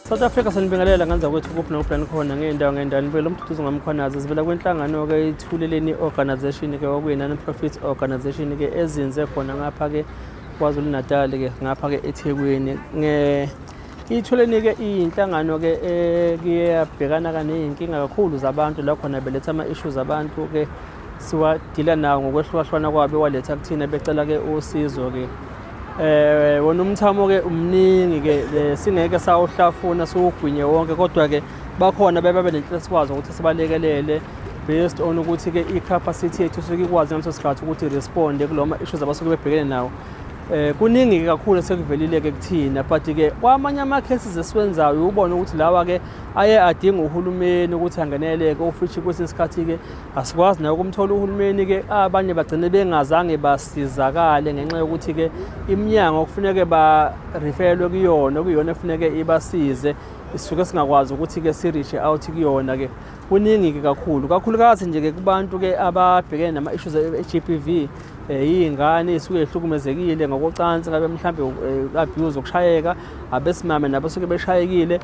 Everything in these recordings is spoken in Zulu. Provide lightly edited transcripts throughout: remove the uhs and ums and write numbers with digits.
South Africa sanibingelela ngenza kwethu kuphi noplan khona ngeendawo ngendalo lo mduduzo ngamkhwanazi sivela kwenhlangano ke ithuleleni organization ke okuyina non-profit organization ke ezinze khona ngapha ke KwaZulu Natal ke ngapha ke eThekwini ithuleni ke inhlangano ke kuyabhekana kaneyinkinga kakhulu zabantu la khona beletha ama issues abantu ke siwadila nawo ngokwehlukahlwana kwabe waletha kuthina becela ke usizo ke wona umthamo ke umningi ke singeke sawuhlafuna siwugwinye wonke kodwa ke bakhona bebabe nenhloso sikwazi ukuthi sibalekelele based on ukuthi ke i-capacity yethu suke ikwazi ngaleso sikhathi ukuthi responde kuloma issues abasuke bebhekene nawo kuningi kakhulu sekuvelile ke kuthina but ke kwamanye ama cases esiwenzayo ubona ukuthi lawa ke aye adinga uhulumeni ukuthi angeneleke ofishi kwesikhathi ke asikwazi nayo ukumthola uhulumeni ke abanye bagcine bengazange basizakale ngenxa yokuthi ke iminyango kufuneka ba referelwe kuyona efuneke ibasize isuke singakwazi ukuthi ke si reach out kuyona ke kuningi ke kakhulukazi nje ke kubantu ke ababhekene nama issues e-GBV ingane isuke ehlukumezekile ngokocansi ngabe mhlambe abuse ukushayeka abesimame nabo suke beshayekile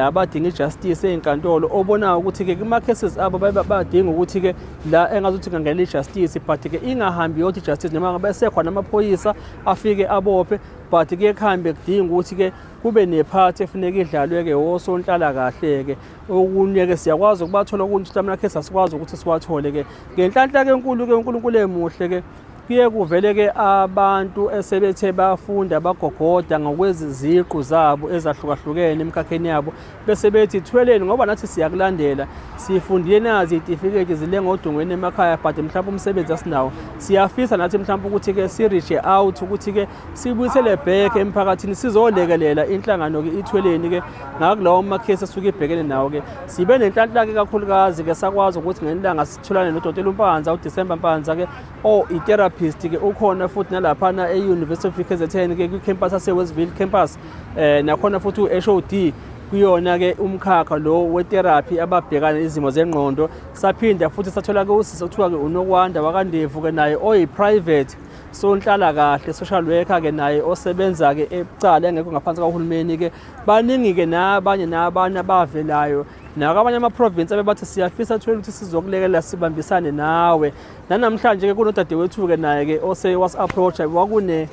abadinga ijustice ezinkantolo obona ukuthi ke kuma cases abo badinga ukuthi ke la engazuthi ngangena ijustice but ke ingahambi yonke ijustice noma ngabe sekhona amaphoyisa afike abophe but ke khambe kudinga ukuthi ke kube nephathi efuneka idlalwe ke osonhlala kahle ke okunye ke siyakwazi ukubathola ukuthi mhlawumbe case asikwazi ukuthi siwathole ke ngenhlanhla ke enkulu ke uNkulunkulu emuhle ke kuye kuvele ke abantu esebethe bafunda bagogoda ngokweziziqu zabo ezahlukahlukene emkhakheni yabo bese bethi thweleni ngoba nathi siyakulandela sifundile nazi izitifikethi zile ngodongweni emakhaya but mhlawumbe umsebenzi asinawo siyafisa nathi mhlawumbe ukuthi ke si reach out ukuthi ke sibuyisele back emphakathini sizolekelela inhlangano ke ithweleni ke ngakulawo makhesi asuke ibhekene nawo ke sibe nenhlanhla ke kakhulukazi ke sakwazi ukuthi ngelanga sitholane noDokotela uMpanza uDecember Mpanza ke i-therapist ke ukhona futhi nalapha na e-University of KZN ke kwi-campus ase-Westville campus nakhona futhi u-HOD kuyona ke umkhakha lo we-therapy ababhekana izimo zengqondo saphinda futhi sathola ke usizo kuthiwa ke uNokwanda wakandevu ke naye oyi-private sonhlala kahle social worker ke naye osebenza ke ecala engekho ngaphansi kahulumeni ke baningi ke nabanye abavelayo nakabanye ama-province abebathi siyafisa thwele ukuthi sizokulekelela sibambisane nawe nanamhlanje ke kunodadewethu ke naye ke ose was-approach wakune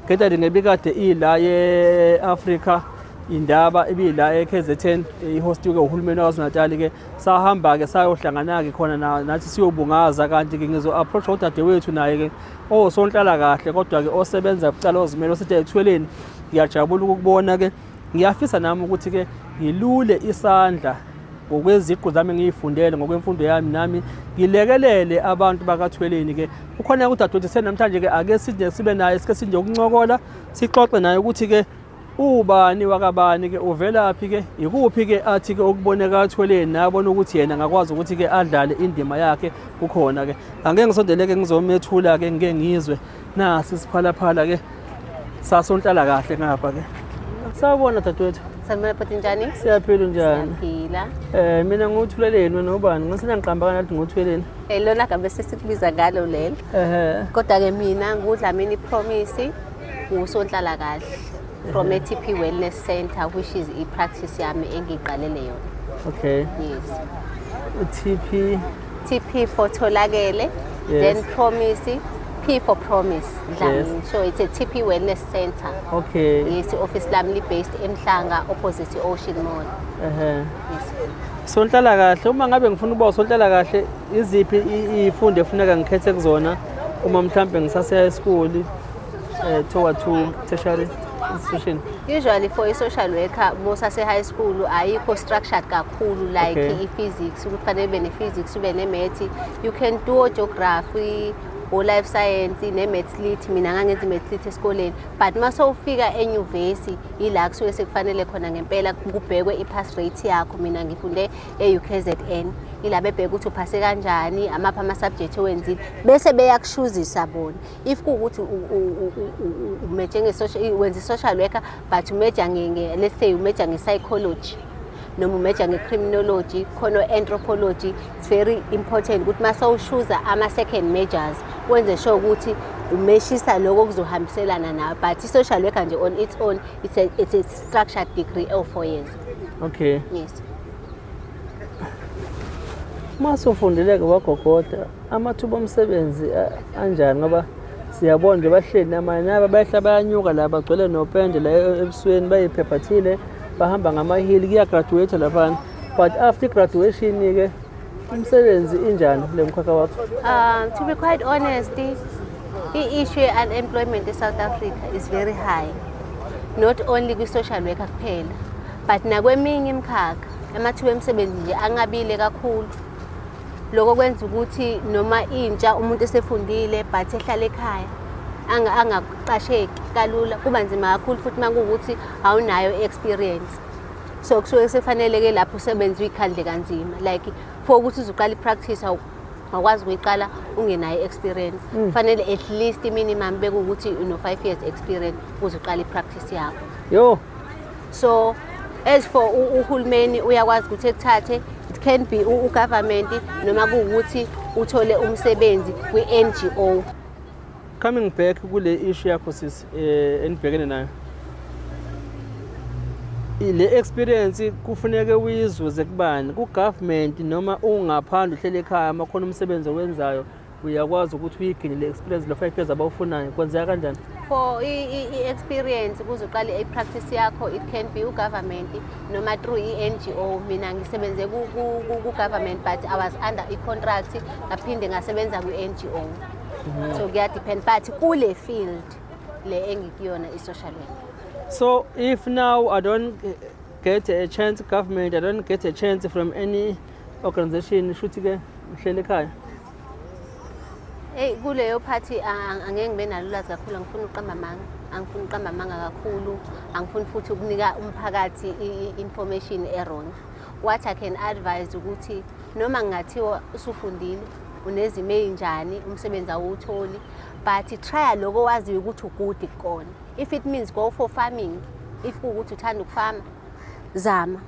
gathering ebikade ila ye-Africa indaba ebila e-KZN ihostiwe ke uhulumeni waKwaZulu Natal ke sahamba ke sayohlangana ke khona nathi siyobungaza kanti ke ngizo-approach udadewethu naye ke sonhlala kahle kodwa ke osebenza bucala ozimele osithi ethweleni ngiyajabula ukubona ke ngiyafisa nami ukuthi ke ngilule isandla ngokweziqu zami ngiyifundele ngokwemfundo yami nami ngilekelele abantu bakathweleni ke ukhona udadewethu senamhlanje ke ake sibe naye sike sinje ukuncokola sixoxe naye ukuthi ke ubani wakabani ke uvelaphi ke ikuphi ke athi ke ukuboneka kathweleni nabona ukuthi yena ngakwazi ukuthi ke adlale indima yakhe kukhona ke angeke ngisondeleke ngizomethula ke ngeke ngizwe nasi siphalaphala ke sasonhlala kahle ngapha ke sawubona dadewethu Sanibona bhuti njani? Siyaphila njani? Siyaphila. Mina nguThuleleni wena ubani? Ngisena ngiqamba kanathi nguThuleleni. Lona gabe sesikubiza ngalo lelo. Kodwa ke mina nguDlamini Promise ngusonhlala kahle from a-TP Wellness Center which is i-practice yami engiqalele yona. Okay. Yes. TP for Tholakele, then Promise, P for Promise. Yes. So it's a TP Wellness Center. Okay. Yes, office lamely based in Mhlanga opposite Ocean Mall. Yes. Sonhlala kahle uma ngabe ngifuna ukuba sonhlala kahle iziphi izifundo efuneka ngikhethe kuzona uma mhlambe ngisase school toward to tertiary institution. Usually for a social worker most ase high school ayikho structured kakhulu like i-physics ukufanele ube ne-physics ube ne-math. You can do geography or life science ne-maths lit mina ngangenza i-maths lit esikoleni but mase ufika enyuvesi ila kusuke sekufanele khona ngempela kubhekwe i-pass rate yakho mina ngifunde e-UKZN ila bebheka ukuthi uphase kanjani amapha ama-subject owenzile bese beyakushuzisa bona if kuukuthi umejhe wenza i-social worker but umejha let's say umejha nge-psychology noma umejha nge-criminology khona anthropology it's very important ukuthi mase ushuza ama-second majors wenze sure ukuthi umeshisa lokho kuzohambiselana nawe but i-social worker nje on its own it's a structured degree of 4 years. Okay. Yes. Masufundile-ke wagogoda amathuba omsebenzi anjani ngoba siyabona nje bahleli namanye naba bayahla bayanyuka la bagcwele nopende la ebusweni bayiphephathile bahamba ngamahili kuyagraduate laphana but after graduation-ke umsebenzi injani kule mkhakha wakho? To be quite honest, the issue unemployment in South Africa is very high. Not only kwi-social worker kuphela, but nakweminye imikhakha amathuba omsebenzi nje angabile kakhulu. Lokho kwenza ukuthi noma intsha umuntu esefundile but ehlala ekhaya angaqasheki kalula kuba nzima kakhulu futhi makuwukuthi awunayo experience. So kusuke sefanele-ke lapho usebenza uyikhandle kanzima like for ukuthi uzuqala i-practice awukwazi ukuyiqala ungenayo experience. Fanele at least minimum bekuwukuthi uno 5 years experience uzuqala i-practice yakho. Yo. So as for uhulumeni uyakwazi ukuthi ekuthathe, it can be ugovernment noma kuwukuthi uthole umsebenzi kwi-NGO. Coming back kule issue yakho sis enibhekene nayo. Ile experience kufuneke uyizuze kubani? Ku-government noma ungaphandle uhlele ekhaya makhona umsebenzi owenzayo uyakwazi ukuthi uyigcine le experience lo 5 years abawufunayo kwenzeka kanjani? For i-experience kuzoqala i-practice yakho, it can be u-government noma through i-NGO. Mina ngisebenze ku-government but I was under i-contract ngaphinde ngasebenza kwi-NGO. So kuyadepend but kule field le engikuyona i-social work. So if now I don't get a chance government, I don't get a chance from any organization, shuthi-ke ngihlele ekhaya? Kuleyo phathi angeke ngibe nalo ulwazi kakhulu, angifuni uqamba amanga. Angifuni uqamba amanga kakhulu, angifuni futhi ukunika umphakathi i-information e-wrong. What I can advise ukuthi noma ngingathiwa usufundile, unezimo ey'njani, umsebenzi awutholi, but try lokho waziyo ukuthi ugude kukona. If it means go for farming, if kuwukuthi uthanda ukufama, zama.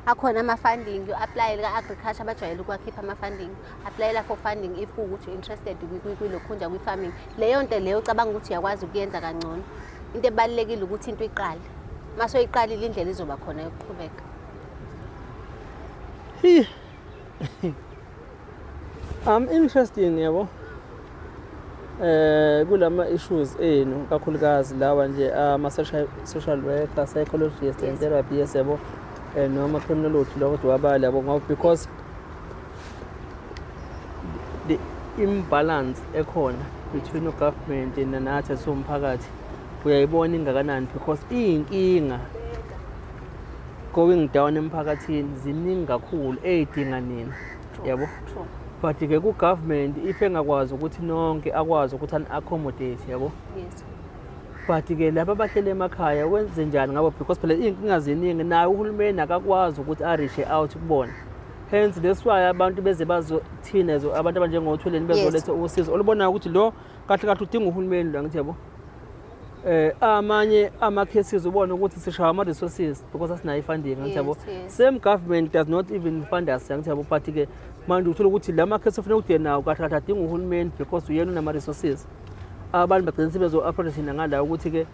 Akhona ama-funding, you-apply ka-agriculture bajwayele ukwakhipha ama-funding. Applyela for funding if kuwukuthi interested kwilokhunja kwi-farming. Leyo nto leyo ucabanga ukuthi uyakwazi ukuyenza kangcono. Into ebalulekile ukuthi into iqale. Mase uyiqalile indlela izoba khona yokuqhubeka. I'm interested yabo. Kulama issues enu kakhulukazi lawa nje ama-social worker, psychologist and therapist yabo. Noma criminology lokho wabala yabo ngoba because the imbalance ekhona between the government nathi somphakathi uyayibona ingakanani because iyinkinga going down emphakathini ziningi kakhulu eyidinga nina yabo. But ke ku government if engakwazi ukuthi nonke akwazi ukuthi accommodate yabo. Yes. But ke laba bahlele emakhaya wenze njani ngabo because phela inkinga ziningi nayo uhulumeni akakwazi ukuthi arishe out kubona. Hence that's why abantu beze bazothina abantu abanjengotholeni bezoletha usizo olubonayo ukuthi lo kahle kahle udinga uhulumeni la ngithi yabo. Amanye ama-cases ubona ukuthi sishaya ama-resources because asinayo i-funding ngithi yabo. Same government does not even fund us ngithi yabo but ke manje uthola ukuthi la ma-case ofanele ukuthi nawo kahle kahle adinga uhulumeni because uyena unama-resources. Abantu bagcina sebezo-operate ngala ukuthi ke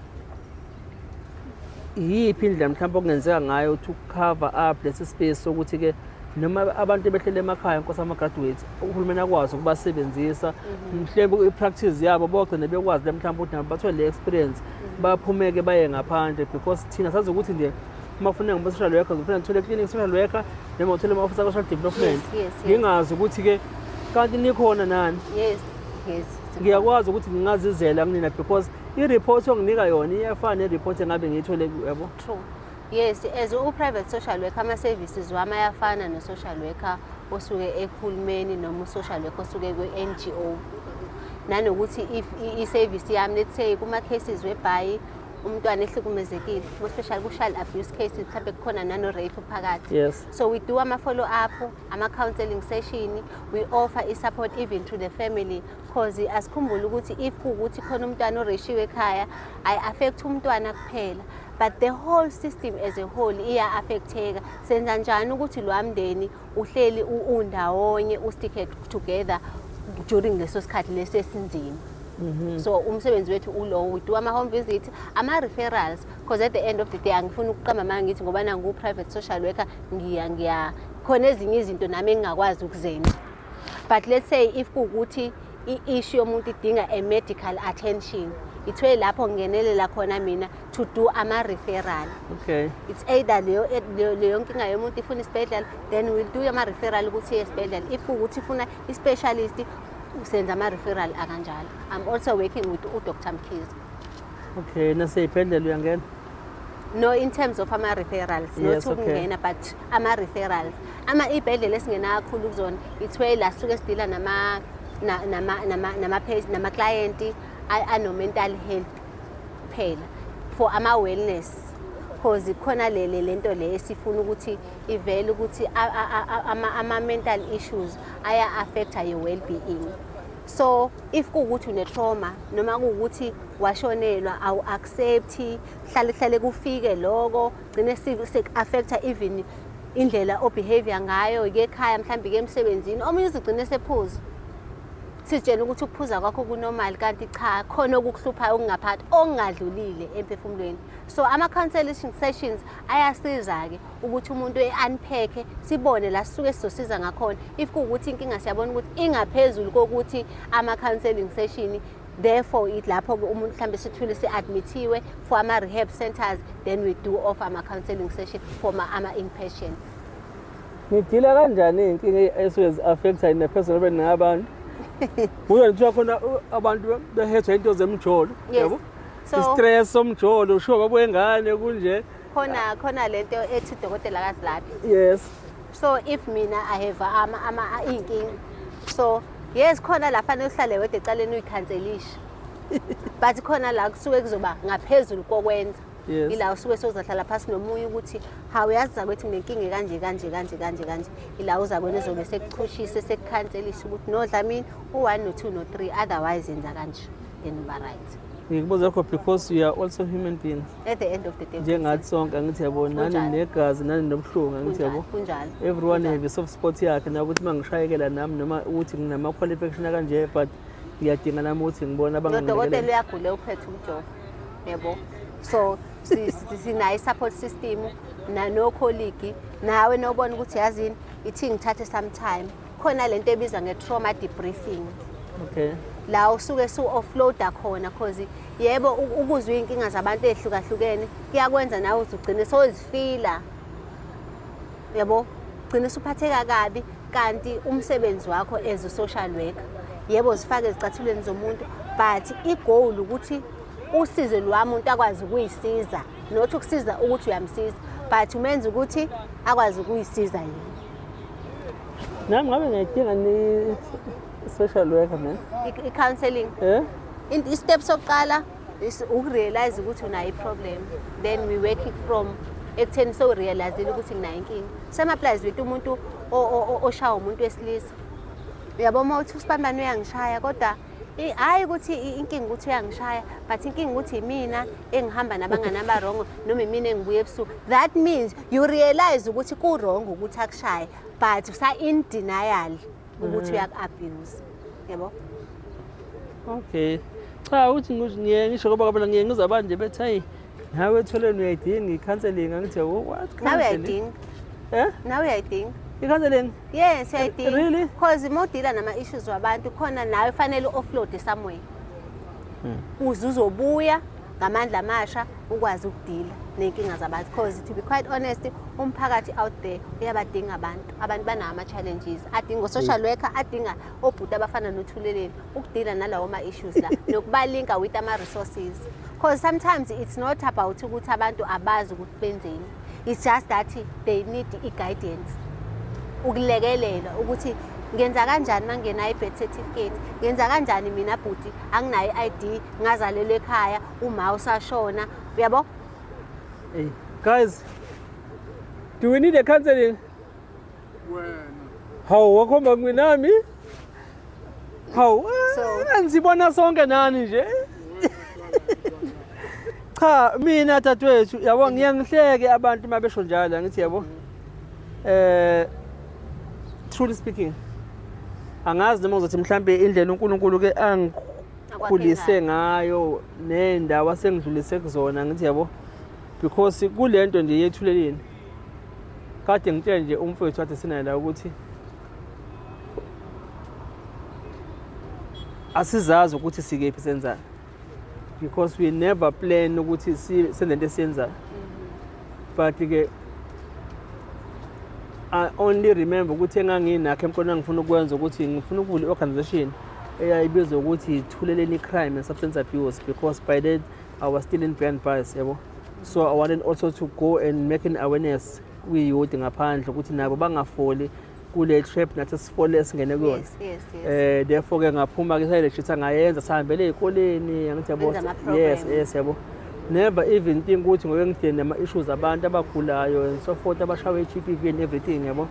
yiphi indlela mhlawumbe okungenzeka ngayo to cover up lesi space sokuthi ke noma abantu behlele emakhaya inkosi ama-graduates uhulumeni akwazi ukubasebenzisa mhlawumbe i-practice yabo bogcina bekwazi le mhlawumbe ukuthi nabo bathole le experience baphumeke baye ngaphandle because thina sazi ukuthi nje uma ufuna ngibe-social worker ngifuna ngithole clinic social worker noma uthole ama-officer ka-social development ngingazi ukuthi-ke kanti nikhona nani. Yes. Ngiyakwazi ukuthi ngingazizela kunina because i-report onginika yona iyafana ne-report engabe ngiyithole yabo. True. Yes, as u-private social worker ama-services wami ayafana no-social worker osuke ekhulumeni noma u-social worker osuke kwi-NGO. Nanokuthi if i-service yami let's say kuma-cases whereby umntwana ehlukumezekile, especially ku-child abuse cases mhlawumbe kukhona nano-rape phakathi. Yes. So we do ama-follow up, ama-counseling session, we offer i-support even to the family because asikhumbule ukuthi if kuwukuthi khona umntwana oreshiwe ekhaya ayi-affect umntwana kuphela but the whole system as a whole iya-affecteka. Senza njani ukuthi lo mndeni uhleli undawonye u-stick together during leso sikhathi lesi esinzima. So umsebenzi wethu ulo, we do ama-home visit, ama-referrals, because at the end of the day angifuni ukuqamba manje ngithi ngoba nangu-private social worker ngiya khona ezinye izinto nami engingakwazi ukuzenza. But let's say if kuwukuthi i-issue yomuntu idinga a medical attention, ithiwe lapho ngingenelela khona mina to do ama-referral. Okay. It's either leyo nkinga yomuntu ifuna isibhedlela, then we'll do ama-referral ukuthi iye esibhedlela. If kuwukuthi ifuna i-specialist, usenza ama-referral akanjalo. I'm also working with uDr Mkhize. Okay, naseyibhedlela uyangena? No, in terms of ama-referrals, Yes, not ukungena, but ama-referrals. Ibhedlela esingena kakhulu kuzona, ithiwe la sisuke sidila nama-client ano-mental health phela for ama-wellness, because khona lento le esifuna ukuthi ivele ukuthi ama-mental issues aya-affecta your well-being. So if kuwukuthi une-trauma noma kuwukuthi washonelwa awu-accept-i, hlale kufike loko, gcine seku-affecta even indlela o-behavior ngayo, ike ekhaya mhlawumbe ike emsebenzini, omunye uzigcine sephuza. Sitshela ukuthi ukuphuza kwakho kunormal, kanti cha, khona okukuhluphayo okungaphakathi okungadlulile emphefumulweni. So ama-counseling sessions ayasiza-ke ukuthi umuntu e-unpack, sibone la sisuke sizosiza ngakhona. If kuwukuthi inkinga siyabona ukuthi ingaphezulu kokuthi ama-counseling session, therefore lapho-ke umuntu mhlawumbe sithule se-admithiwe for ama-rehab centers, then we do offer ama-counseling session for ama-inpatients. Nidila kanjani iy'nkinga esuke zi-affecta yini personal bene nabantu? Kuyo nje khona abantu behethwa into zemjolo, yabo? So I-stress somjolo, usho babuye ngane kunje. khona lento ethi udokotela akazilaphi. Yes. So if mina I have iy'nkinga, so yes khona la fanele uhlale wedwa ecaleni uyikhanselishe. But khona la kusuke kuzoba ngaphezulu kokwenza. Yes. Ila usuke sozahlala phasi nomunye ukuthi hawu yazi zakwethu nginenkinga kanje. Ila uzakwena ezobe sekuchushise sekukhanselisha ukuthi no Dlamini u1 no2 no3, otherwise yenza kanje, then uba right. Ngikubuza lokho because you are also human beings. At the end of the day Njengathi sonke angithi yabo, nani negazi nani nobuhlungu angithi yabo. kunjalo. Everyone have a soft spot yakhe na ukuthi mangishayekela nami noma ukuthi nginama qualification kanje, but ngiyadinga nami ukuthi ngibone Udokotela uyagule uphethe umjovo, yebo. So sinayo support system no colleague nawe nobona ukuthi yazini ithi ngithathe some time, khona lento ebizwa nge-trauma debriefing. Okay. La usuke su-offloada khona, because yebo ukuzwa iy'nkinga zabantu ey'hlukahlukene kuyakwenza nawe uthi ugcine sozifila, yabo, ugcine usuphatheka kabi, kanti umsebenzi wakho as a social worker, yebo zifake ezicathulweni zomuntu, but i-goal ukuthi usize lwa muntu akwazi ukuyisiza, not ukusiza ukuthi uyamsiza, but umenza ukuthi akwazi ukuyisiza yini. Nami ngabe ngiyadinga ni social worker man. I-counseling. I-step sokuqala is ukurealize ukuthi unayo i-problem, then we work it from ekutheni so-realizile ukuthi nginayo inkinga. Same applies with umuntu oshaya umuntu wesilisa. Uyabo uma uthi usibambane uyangishaya, kodwa hayi ukuthi inkinga ukuthi uyangishaya, but inkinga ukuthi mina engihamba nabangani abarongo noma mina engibuye ebusuku. That means you realize ukuthi ku-wrong ukuthi akushaye, but usa-in denial ukuthi uyaku-abuse, yabo. Okay. Cha uthi ngisho ngoba kabona ngiye ngizabanje bethi hayi nawe etholeni uyayidinga i-counseling, angithi what counseling? Nawe uyayidinga. Nawe uyayidinga. I-counseling? Yes, uyayidinga. Really? Because uma udila nama-issues wabantu khona nawe fanele u-offload somewhere. Uze uzobuya ngamandla amasha ukwazi ukudila ney'nkinga zabantu, because to be quite honest umphakathi out there uyabadinga abantu banawo ama-challenges, adinga o-social worker, adinga obhuti abafana noThuleleni ukudila nalawo ma-issues la nokubalinka with ama-resources, because sometimes it's not about ukuthi abantu abazi ukuthi benzeni, it's just that they need i-guidance, ukulekelela ukuthi ngenza kanjani mangena i-birth certificate, ngenza kanjani mina bhuti anginayo i-ID, ngazalelwe ekhaya, uma usashona, uyabo. Hey guys, do we need a counseling? Hawu wakhomba nginami? Hawu ngizibona sonke nani nje. Cha mina dadewethu yabo ngiyangihleke abantu mabesho njalo ngithi yabo truly speaking angazi noma uzothi mhlambe indlela uNkulunkulu ke engikhulise ngayo nendawo asengidlulise kuzona ngithi yabo because kulento nje yethuleleni kade ngitshela nje umfowethu wathi sina la ukuthi asizazi ukuthi sikephi senzani because we never plan ukuthi senze into esiyenzayo but ke I only remember ukuthi enganginakho emqondo ngifuna ukwenza ukuthi ngifuna ukuvula i-organization eyayibizwa ukuthi ithuleleni crime and substance abuse because by then I was still in brand bars yabo so I wanted also to go and make an awareness kwi-youth ngaphandle ukuthi nabo bangafoli kule trap nathi sifole esingene kuyona therefore ke ngaphuma ke sayilejitha ngayenza sihambele ezikoleni angithi yabo yes yabo never even think ukuthi ngoke ngidene nama issues abantu abagulayo and so forth abashawe i-GBV and everything yabo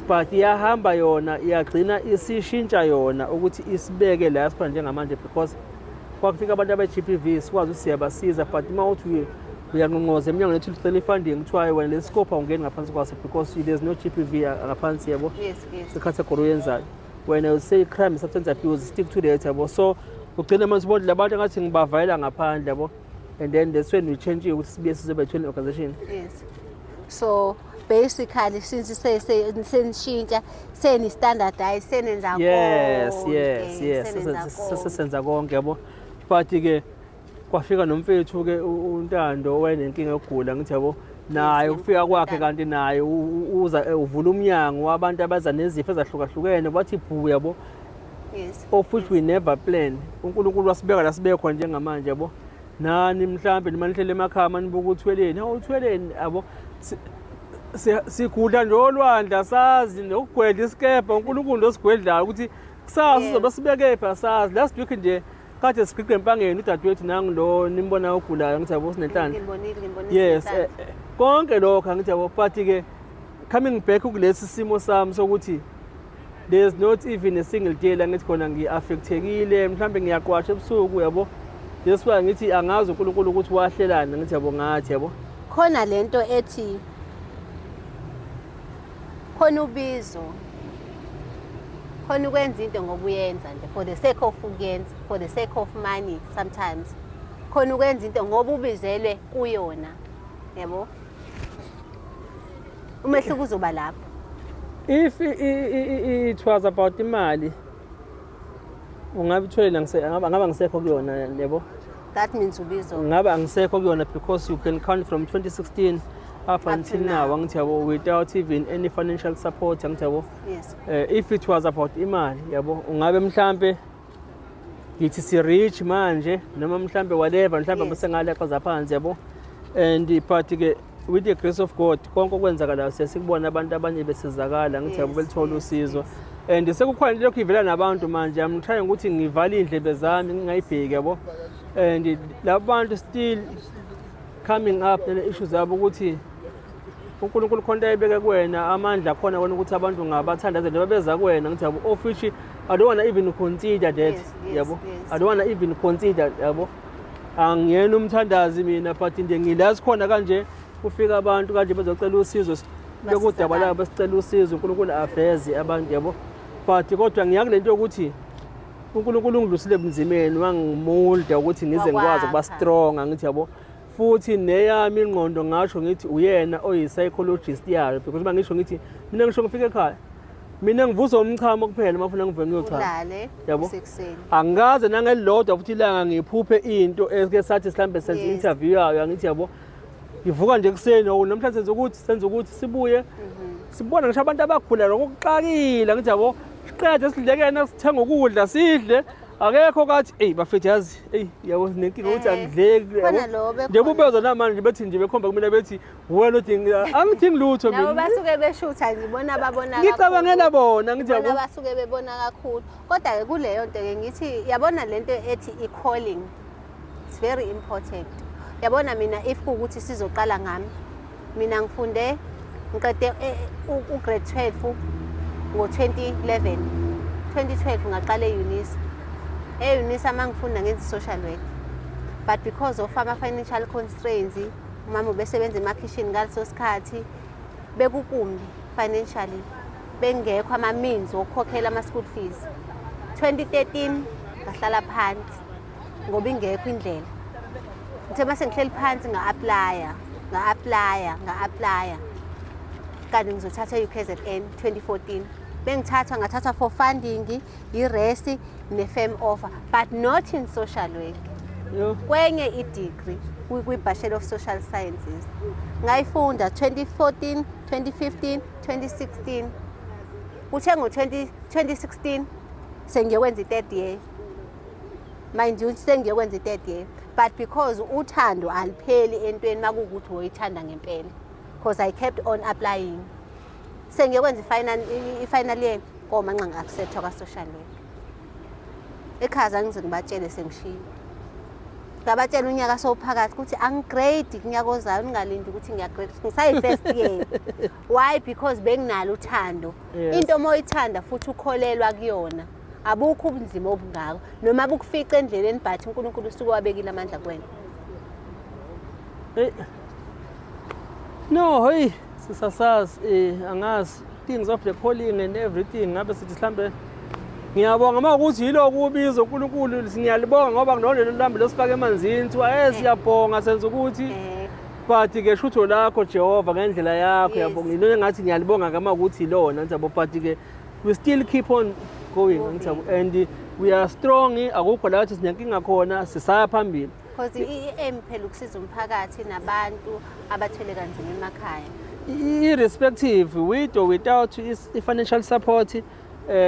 but iyahamba yona iyagcina isishintsha yona ukuthi isibeke la sikhona njengamanje because kwakufika abantu abe-GBV sikwazi ukuthi siyabasiza but uma uthi uyanqonqoza eminyango lethu ucela funding kuthiwa wena le scope awungeni ngaphansi kwaso because there's no GBV ngaphansi yabo category oyenzayo wena you say crime substance abuse stick to that yabo so ugcina manje ubona labantu ngathi ngibavayela ngaphandle yabo and then that's when we change ukuthi sibe sizobe i-training organization. Yes. So basically since senishintsha seni-standardize senenza konke. Yes. Sesenza konke yabo. But ke kwafika nomfethu ke uNtando wayenenkinga yokugula ngithi yabo naye ufika kwakhe kanti naye uza uvula umnyango wabantu abaza nezifo ezahlukahlukene bathi bhu yabo. Yes. Of which we never plan. uNkulunkulu wasibeka la sibe khona njengamanje yabo. Nani mhlambe nimanihlele emakhaya manibuka uthweleni uthweleni yabo sigudla nje olwandla sazi nokugwedla isikebhe uNkulunkulu losigwedlayo ukuthi kusasa sizobe sibeke pha sazi last week nje kade siqiqe empangeni udadewethu nangu lo nimbona ogulayo ngithi yabo sinenhlanhla yes konke lokho ngithi yabo but ke coming back kulesi simo sami sokuthi there's not even a single day la ngithi khona ngiaffectekile mhlambe ngiyaqwasha ebusuku yabo that's why ngithi angazi uNkulunkulu ukuthi wahlelana ngithi yabo ngathi yabo khona lento ethi khona ubizo khona ukwenza into ngoba uyenza nje for the sake of ukuyenza for the sake of money sometimes khona ukwenza into ngoba ubizelwe kuyona yabo umehluko uzoba lapho if it was about imali ungabithwele ngaba ngisekho kuyona yebo that means ubizo ngaba angisekho kuyona because you can count from 2016 up until now angithi yabo without even any financial support angithi yabo yes if it was about imali yabo ungabe mhlambe ngithi si rich manje noma mhlambe whatever mhlambe besengaleqa phansi yabo and but ke with the grace of God konke okwenzakala sesikubona abantu abanye besizakala ngithi yabo belithola usizo and sekukhona lokho ivela nabantu manje I'm trying ukuthi ngivale indlebe zami ngingayibheki yabo and labantu still coming up ne issues zabo ukuthi uNkulunkulu khona ayibeke kuwena amandla khona wena ukuthi abantu ngabathandaze nje babeza kuwena ngithi yabo of which I don't want to even consider that yabo I don't want to even consider yabo angiyena umthandazi mina but nje ngilazi khona kanje kufika abantu kanje bezocela usizo bekudabala besicela usizo uNkulunkulu aveze abantu yabo but kodwa ngiyakulento ukuthi uNkulunkulu ungidlusile ebunzimeni wangimolda ukuthi ngize ngikwazi ukuba strong ngithi yabo futhi neyami ingqondo ngasho ngithi uyena oyi-psychologist yayo because uma ngisho ngithi mina ngisho ngifike ekhaya mina ngivuza umchamo kuphela mafuna ngive ngiyochama yabo angikaze nangelilodwa futhi ilanga ngiphuphe into esike sathi sihambe senze interview yayo ngithi yabo ngivuka nje kuseni namhlanje senze ukuthi sibuye sibona ngisho abantu abakhula ngokuxakile ngithi yabo siqede sidlekene sithenga ukudla sidle akekho kathi bafethu yazi yabo nenkinga ukuthi angidleki nje bubeza namanje bethi nje bekhomba kumina bethi wena udingi angidingi lutho mina nabo basuke beshutha ngibona ababona kakhulu ngicabangela bona ngithi yabo bona basuke bebona kakhulu kodwa ke kuleyo nto ke ngithi yabona lento ethi i-calling it's very important yabona mina if ukuthi sizoqala ngami mina ngifunde ngiqede ugrade 12 ngo-2011 ngaqala e-Unisa e-Unisa mangifunda ngenza social work but because of ama-financial constraints umama ubesebenza emakhishini ngaleso sikhathi bekukumbi financially bengekho ama-means wokukhokhela ama-school fees 2013 ngahlala phansi ngoba ingekho indlela. Ngithe mase ngihleli phansi nga-applya kanti ngizothatha i-UKZN 2014. Ngathatha for funding, i-rest ne-firm offer, but not in social work. Kwenye i-degree kwi-Bachelor of Social Sciences. Ngayifunda 2014, 2015, 2016. Kuthe ngo-2016 sengiyokwenza i-3rd year. Mind you, sengiyokwenza i-3rd year. But because uthando alipheli entweni makuwukuthi woyithanda ngempela. Because I kept on applying. Sengiyokwenza i-final year komanxa ngi-acceptwa kwa-social work. Ekhaza ngize ngibatshele sengishiye. Ngabatshela unyaka sowuphakathi ukuthi angigrade kunyaka ozayo ningalindi ukuthi ngiyagrade. Ngisayi-1st year. Why? Because benginalo uthando. Into moyithanda futhi ukholelwa kuyona. Abukho ubunzima obungako noma bukufica endleleni but uNkulunkulu usuke wabekile amandla kuwena. No, hey, sisasazi angazi things of the calling and everything ngabe sithi mhlambe ngiyabonga makuthi yiloko ubizo uNkulunkulu ngiyalibonga ngoba ngilolelo lambe losifaka emanzini thiwa siyabonga senza ukuthi but ke shutho lakho Jehova ngendlela yakho yabonga into engathi ngiyalibonga kama ukuthi ilona nzabo but ke we still keep on going and we are strong akukho la ukuthi sinenkinga khona sisaya phambili because i-aim phela ukusiza umphakathi nabantu abathwele kanzima emakhaya irrespective with or without financial support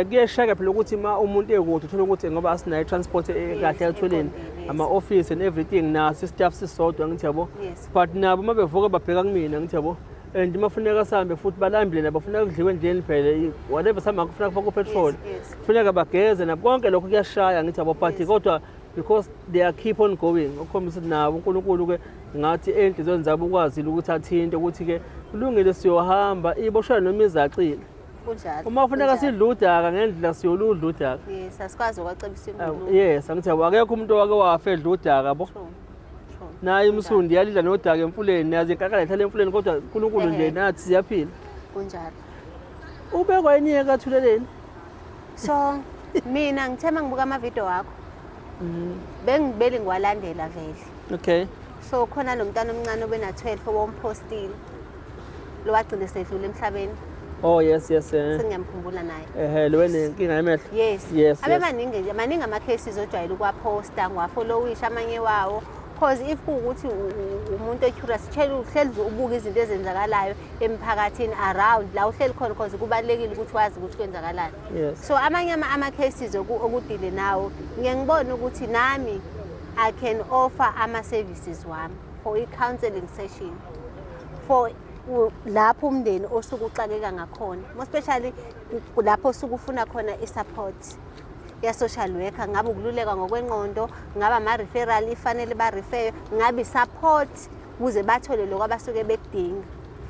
kuyeshaka phela ukuthi ma umuntu ekude uthola ukuthi ngoba asinayo transport kahle etholeni ama office and everything naso staff sisodwa ngithi yabo but nabo mabevuka babheka kumina ngithi yabo and mafuneka sambe futhi balambile nabo bafuna ukudliwa endleni phela whatever sama kufuna kufaka petrol kufuneka bageze nabo konke lokho kuyashaya ngithi yabo but kodwa because they are keep on going ukhombisa nabo uNkulunkulu ke ngathi enhlizweni zabo ukwazile ukuthi athinte ukuthi ke kulungile siyohamba iboshwa noma izacile kunjalo uma ufuneka sidla udaka ngendlela siyoludla udaka yes asikwazi ukwacebisa inkulumo yes angithi akekho umuntu wake wafedla udaka yabo naye imsundi yalidla nodaka emfuleni yazi inkakala ihlala emfuleni kodwa uNkulunkulu nje nathi siyaphila kunjalo ubekwa yenye kathuleleni so mina ngithema ngibuka ama video wakho bengibeli ngwalandela vele okay so khona lo mntana omncane obena 12 owompostile lo wagcina sedlule emhlabeni oh yes sengiyamkhumbula naye lo wenenkinga yemehlo yes abebaningi maningi ama cases ojwayele ukwaposta ngwafollowisha amanye wawo because if kuukuthi umuntu ocurious hleli ubuka izinto ezenzakalayo emphakathini around la uhleli khona because kubalekile ukuthi wazi ukuthi kwenzakalani so amanye ama cases okudile nawo ngiyangibona ukuthi nami I can offer ama services wami for a counseling session for lapho umndeni osuke uxakeka ngakhona especially lapho osuke ufuna khona i-support ya social worker ngabe ukululeka ngokwengqondo ngaba ama referral ifanele ba refer ngabe support ukuze bathole lokho abasuke bekudinga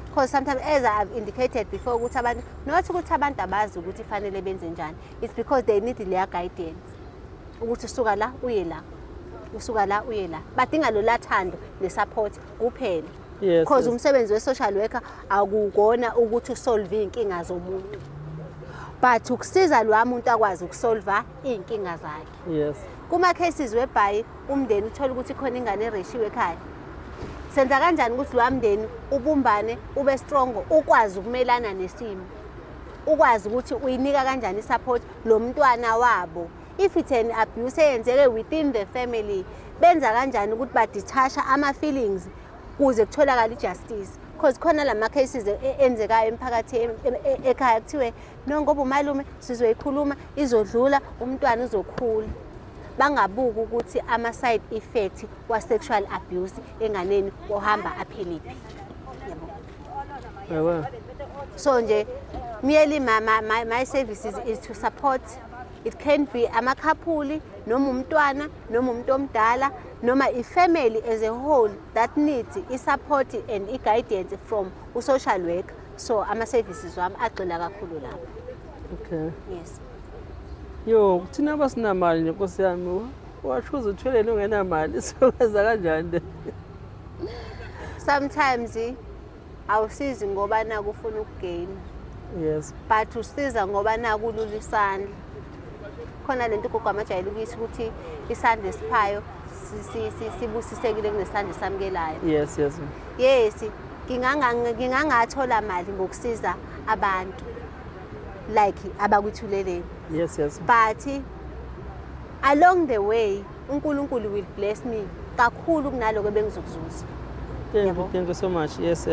because sometimes as I've indicated before ukuthi abantu not ukuthi abantu abazi ukuthi ifanele benze njani it's because they need their guidance ukuthi usuka la uye la usuka la uye la badinga lo lathando ne-support kuphela because umsebenzi we-social worker akukona ukuthi usolve inkinga zomuntu but ukusiza lo muntu akwazi ukusolve inkinga zakhe kuma cases whereby umndeni uthola ukuthi khona ingane ereshiwe ekhaya senza kanjani ukuthi lo mndeni ubumbane ube strong ukwazi ukumelana nesimo ukwazi ukuthi uyinika kanjani i-support lo mntwana wabo if it's an abuse eyenzeke within the family benza kanjani ukuthi badetachha ama feelings kuze kutholakala ijustice because khona lama cases enzekayo emphakathini ekhaya kuthiwe no ngoba umalume sizoyikhuluma izodlula umntwana uzokhula bangabuka ukuthi ama side effect wa sexual abuse enganeni ohamba apheliphi yabo so nje merely my services is to support. It can be amakhaphuli noma umntwana noma umuntu omdala noma ifamily as a whole that needs i-support and i-guidance from u-social work so ama services wami agxila kakhulu lapho okay yes yo thina basinamali nkosi yami washuza uthwelele ungenamali sokwenza kanjani sometimes awusizi ngoba na kufuna ukugain yes but usiza ngoba na kulula isandla khona lento gogo amajayele ukuthi isandla esiphayo sibusisekile kunesandla esamukelayo. Yes. Yes, ngingangathola mali ngokusiza abantu like abakwithuleleni. Yes. But along the way uNkulunkulu will bless me kakhulu kunaloko ebengizokuzuza. Thank you so much. Yes.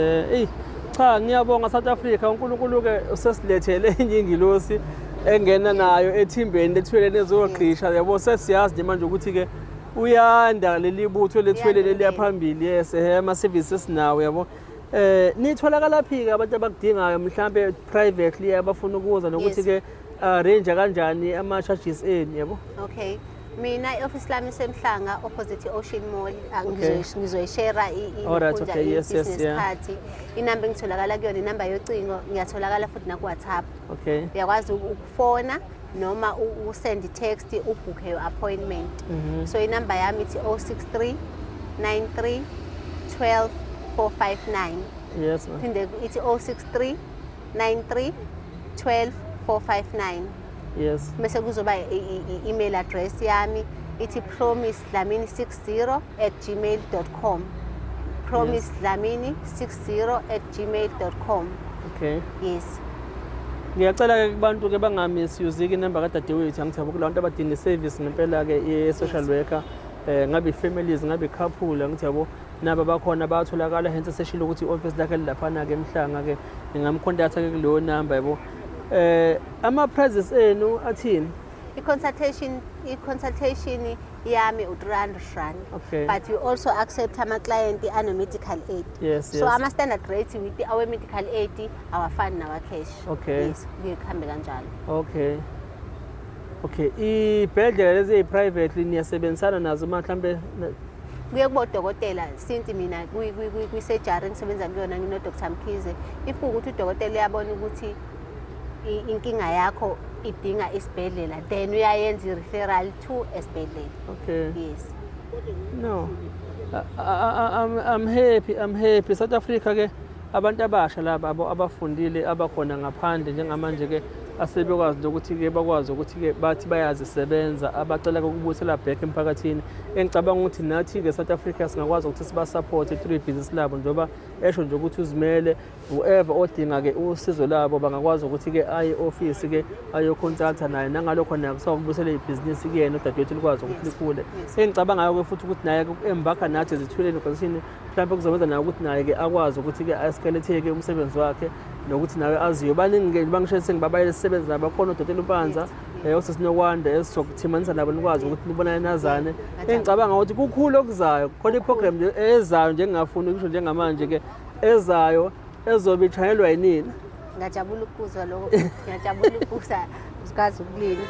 Cha ngiyabonga South Africa uNkulunkulu ke usesilethele enye ingilosi engena nayo ethimbeni lethweleni ezogqisha yabo sesiyazi nje manje ukuthi ke uyanda leli butho lethweleni liyaphambili. Yes, ama services nawo yabo. Nitholakala phi ke abantu abakudingayo mhlambe privately abafuna ukuza nokuthi ke range kanjani ama charges eni yabo? Okay. Mina i-office lami semhlanga opposite Ocean Mall ngizoyishare business card. Inamba engitholakala kuyona inamba yocingo, ngiyatholakala futhi na ku WhatsApp. Okay. Uyakwazi ukufona noma usend text ubook your appointment. So inamba yami ithi 063 93 12 459. Yes. Phinde ithi 063 93 12 459. Yes. Mase kuzoba i-email address yami ithi promisedlamini60@gmail.com. promisedlamini60@gmail.com. Okay. Yes. Ngiyacela ke kubantu ke bangamisuze inamba kadadewethu angithabe kulantu abadinga service ngempela ke ye-social worker ngabe families ngabe couple angithabo naba bakhona bayatholakala hence seshilo ukuthi i-office lakhe lilaphana ke emhlanga ke ngingamcontacta ke kuleyo number yabo. Ama prices enu athini? I-consultation yami u-300 Okay. But we also accept ama-client ano-medical aid. Yes. So ama-standard rates with our medical aid awafani nawa-cash. Okay. Yes, kuhambe kanjalo. Okay. Ibhedlela lezi eyi-privately niyasebenzisana nazo mhlawumbe kuye kubodokotela since mina kwi-surgery engisebenza kuyona ngino-Dr. Mkhize. If ukuthi udokotela uyabona ukuthi inkinga yakho idinga isibhedlela, then uyayenza i-referral to esibhedlela. Okay. Yes. No. I'm happy. South Africa ke abantu abasha laba abafundile abakhona ngaphandle njengamanje ke asebekwazi ukuthi ke bakwazi ukuthi ke bathi bayazisebenza abacela ukubuyisela back emphakathini. Engicabanga ukuthi nathi ke South Africa singakwazi ukuthi siba support through business labo njoba esho nje ukuthi uzimele whoever odinga ke usizo labo bangakwazi ukuthi ke aye office ke ayo consulta naye nangalokho naye kusawubuyisela ibusiness kuyena udadewethu likwazi ukuthi likhule. Engicabanga ngayo futhi ukuthi naye embakha nathi ezithuleni organization mhlawumbe kuzobenza naye ukuthi naye ke akwazi ukuthi ke eskeletheke umsebenzi wakhe nokuthi nawe aziyo baningi bangishayise ngibabayele sisebenza nabo khona uDokotela uPanza osesinokwanda esizokuthimanisa nabo nikwazi ukuthi nibonane nazane. Engicabanga ukuthi kukhulu okuzayo khona iprogram nje ezayo njengafuni ukusho njengamanje ke ezayo ezobe ichayelwa yinini. Ngajabula ukuzwa lokho. Ngiyajabula ukuzwa usikazi ukulini.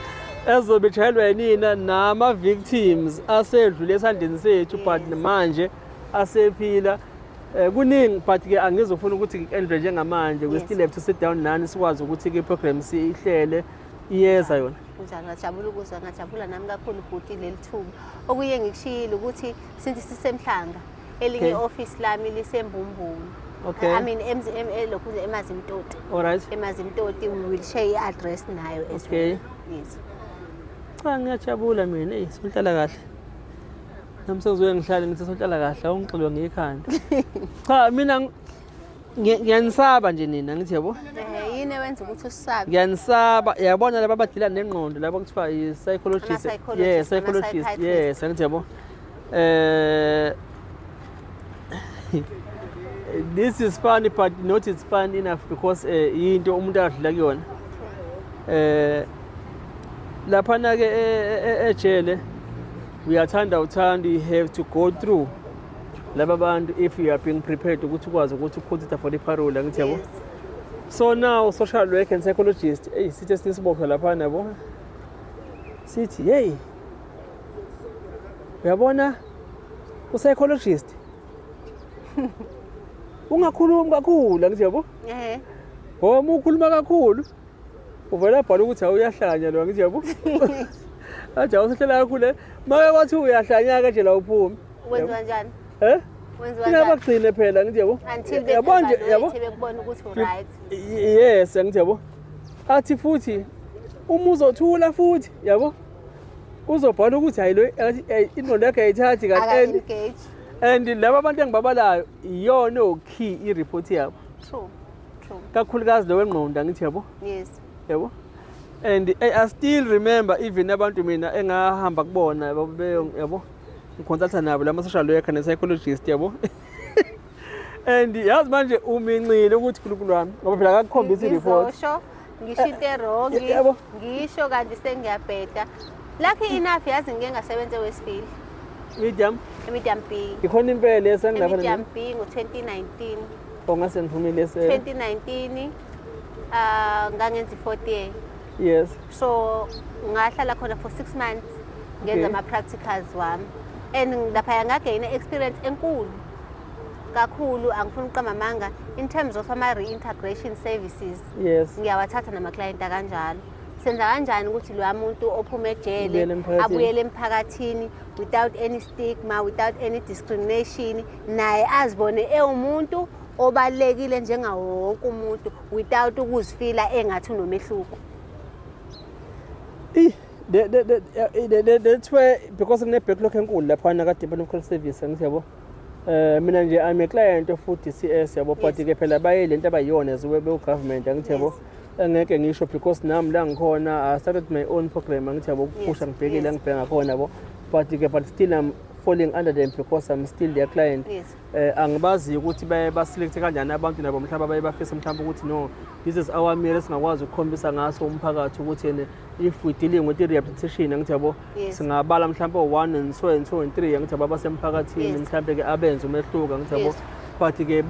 Ezobe ichayelwa yinina nama victims asedlule esandleni sethu but manje asephila. Kuningi but ke angizofuna ukuthi ngiendle njengamanje we still have to sit down nani sikwazi ukuthi ke program sihlele iyeza yona. Ngijabula ukuzwa, ngajabula nami kakhulu futhi leli thuba. Okuye ngikushiyile ukuthi since sisemhlanga elinye office lami lisembumbulu. Okay. I mean lokhu eMazimtoti. All right. eMazimtoti we will share i-address nayo as well. Yes. Cha ngiyajabula mina sonhlala kahle. Namsezoye ngihlale ngithi sonhlala kahle ungixilwe ngikhanda. Cha mina ngiyanisaba nje nina ngithi yabo. Yini ewenza ukuthi usabe? Ngiyanisaba yabona laba abadila nengqondo laba kuthiwa i-psychologist. Yes, psychologist. Yes, ngithi yabo. This is funny but not it's fun enough because into umuntu adlula kuyona. Laphana ke ejele uyathanda you have to go through laba bantu if you are being prepared ukuthi ukwazi ukuthi uconsider for the parole ngithi yabo. So now social work and psychologist sithi sinisibophe laphana yabo. Sithi hey uyabona psychologist ungakhulumi kakhulu ngithi yabo. Ngoba ukhuluma kakhulu uvela bhala ukuthi awuyahlanya lo ngithi yabo. Aja usihlala kakhulu manje kwathi uyahlanya kanje la uphumi. Wenza kanjani? Wenza kanjani? Ngabagcine phela ngithi yabo. Until bekubona ukuthi right. Yes ngithi yabo. Athi futhi uma uzothula futhi yabo. uzobhala ukuthi hayi lo ingqondo yakhe ayithathi kanti engage. and laba abantu engibabalayo iyona key i-report yabo. True. Kakhulukazi lo wengqondo angithi yabo. Yes. Yabo. And I still remember even abantu mina engahamba kubona yabo. Ngiconsulta nabo lama social worker ne psychologist yabo. And yazi manje uminqile ukuthi uNkulunkulu wami ngoba phela akakhombisa i-report. Ngisho into wrong, ngisho kanti sengiyabheda. Lucky enough yazi ngeke ngasebenze wesifili. Medium B. Ikhona impela esengilapha Medium B ngo-2019. Ongase ngiphumile 2019 ngangenza i-4th year. Yes. So ngahlala khona for 6 months ngenza ama-practicals wami. And lapha ngagaina experience enkulu. Kakhulu angifuni uqamba amanga in terms of ama-reintegration services. Yes. Ngiyawathatha nama-client kanjalo. Senza kanjani ukuthi lo muntu ophume ejele abuyele emphakathini without any stigma, without any discrimination, naye azibone umuntu obalekile njengawo wonke umuntu without ukuzifila engathi unomehluko. That's where because ngine-backlog enkulu laphana ka-Department of Health Service angiyabo. Mina nje I'm a client of DCS yabo but ke phela baye lento abayiyona ze-government angithi yabo. Engeke ngisho because nami la ngikhona I started my own program angithi yabo ukuphusha ngibhekile ngibheka khona yabo but still I'm falling under them because I'm still their client. Angibazi ukuthi baselect kanjani abantu nabo mhlaba baye bafisa mhlawumbe ukuthi no this is our mirror singakwazi ukukhombisa ngaso umphakathi ukuthi yena if we dealing with rehabilitation angithi yabo singabala mhlawumbe 1 and 2 and 2 and 3 angithi yabo abasemphakathini mhlawumbe ke abenza umehluko angithi yabo but ke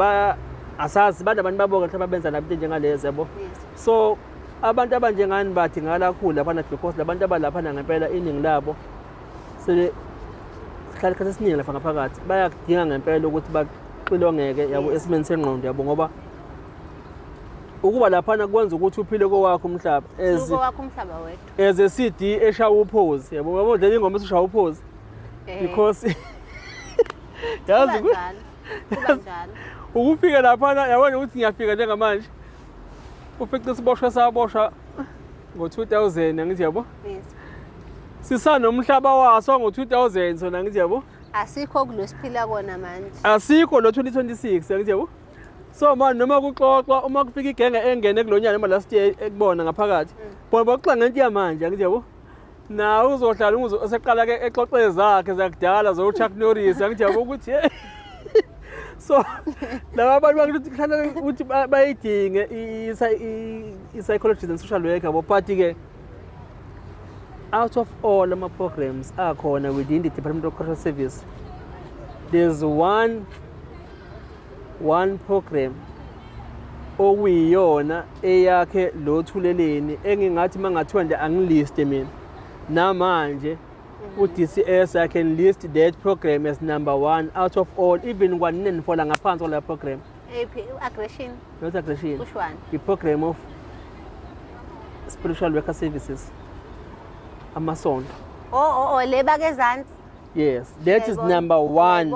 asazi abantu baboke mhlawumbe benza nabo into njengalezi yabo. So abantu abanjengani bathi ngalakhulu lapha because labantu abalapha ngempela iningi labo sele hlala isikhathi esiningi lapha ngaphakathi bayakudinga ngempela ukuthi baxilongeke yabo esimeni sengqondo yabo ngoba ukuba lapha kwenza ukuthi uphile kowakho umhlaba as a CD eshawa upause yabo ngoba ndlela ingoma esishawa upause because yazi kanjalo ukufika lapha yabona ukuthi ngiyafika njengamanje ufice siboshwe saboshwa ngo-2000 angithi yabo. Sisanomhlaba waso ngo-2000 sona angithi yabo. Asikho kulosiphila kona manje. Asikho lo 2026 angithi yabo. So manje noma kuxoxwa uma kufika igenge engene kulonyana noma last year ekubona ngaphakathi bona baxoxa ngento yamanje angithi yabo. Na uzohlala useqala ke exoxe zakhe zakudala zo Chuck Norris angithi yabo ukuthi so laba abantu bakuthi ukuthi bayidinge i-psychologist and social worker but ke out of all ama programs akhona within the Department of Social Service there's one program okuyiyona eyakhe lo Thuleleni engingathi mangathiwa nje angiliste mina namanje u-DCS I can list that program as number 1 out of all even one nifola ngaphansi kwala program. Aggression. Not aggression. Which one? The program of spiritual worker services. Amasonto. Oh leba kezansi. Yes, that is number 1.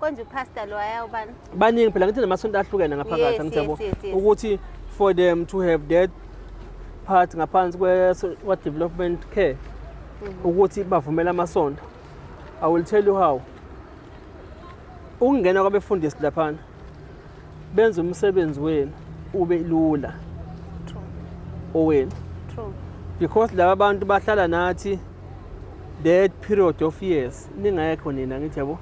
Konje pastor lo ayawubani? Baningi phela ngithi namasonto ahlukene ngaphakathi ngithabo ukuthi for them to have that part ngaphansi kwe development care. Ukuthi bavumela amasonto. I will tell you how. Ukungena kwabefundisi lapha benza umsebenzi wenu ube lula. True. Owenu. True. Because laba abantu bahlala nathi that period of years ningayekho nina ngithi yabo.